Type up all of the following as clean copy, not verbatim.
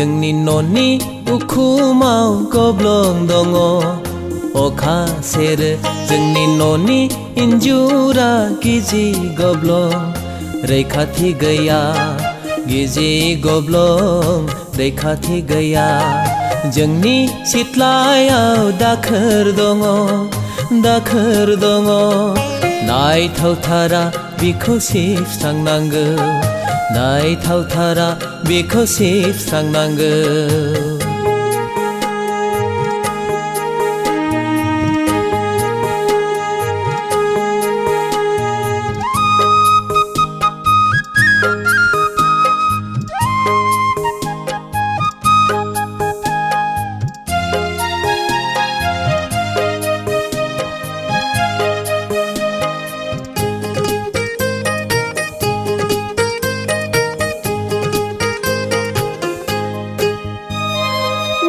जोंनि न'नि उखुमाव गब्लं दङ अखा सेरो जोंनि न'नि इन्जुरा गिजि गब्लं रैखाथि गैया गिजि गब्लं रैखाथि गैया जोंनि सिथ्लायाव दाखोर दङ नायथावथारा बिखौ सिबस्रांनांगौ नायथावथारा बिखौ सिबस्रांनांगौ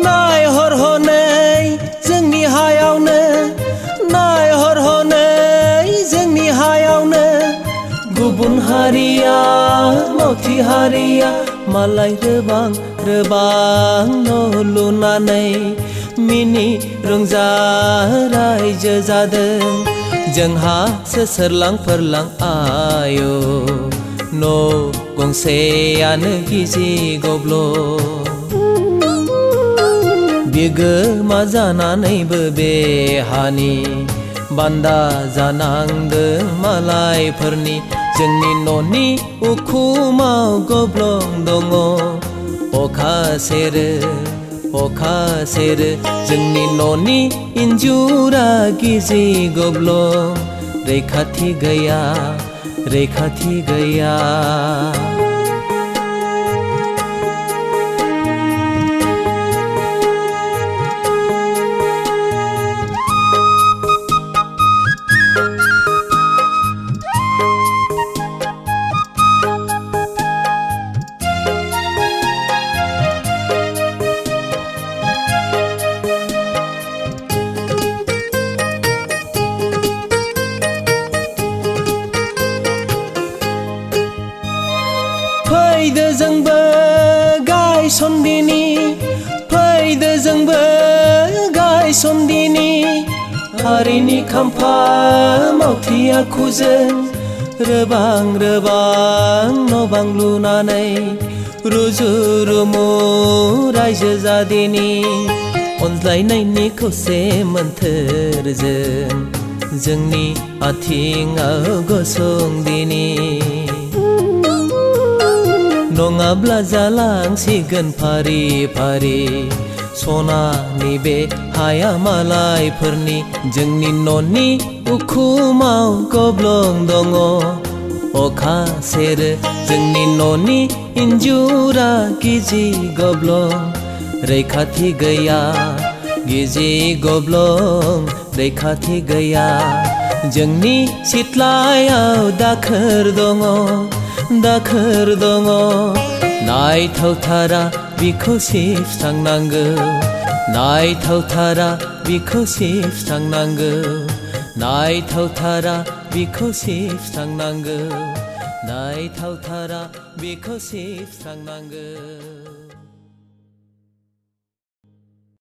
नायहर हनै जोंनि हायावनो नायहर हनै जोंनि हायावनो गुबुन हारिया मावथि हारिया मालाय रोबां न' लुनानै मिनि रंजा रायजो जादों जोंहासो सोरलां फोरलां आयो न' गंसेयानो गिजि गब्लं बिगोमा जानानैबो बे हानि बान्दा जानांदों मालायफोरनि जोंनि न'नि उखुमाव गब्लं दङ अखा सेरो जोंनि न'नि इन्जुरा गिजि गब्लं रैखाथि गैया फैदो जोंबो गायसनदिनि हारिनि खाम्फा मावथि आखुजों रोबां न' बां लुनानै रुजु रुमु रायजो जादिनि अनज्लायनायनि खौसे मोन्थोरजों जोंनि आथिङाव गसंदिनि नङाब्ला जालांसिगोन फारि फारि सनानि बे हाया मालायफोरनि जोंनि न'नि उखुमाव गब्लं दङ अखा सेरो जोंनि न'नि इन्जुरा गिजि गब्लं रैखाथि गैया गिजि गब्लं रैखाथि गैया जोंनि सिथ्लायाव दाखोर दङ नायथावथारा बिखौ सिबस्रांनांगौ नायथावथारा बिखौ सिबस्रांनांगौ नायथावथारा बिखौ सिबस्रांनांगौ नायथावथारा बिखौ सिबस्रांनांगौ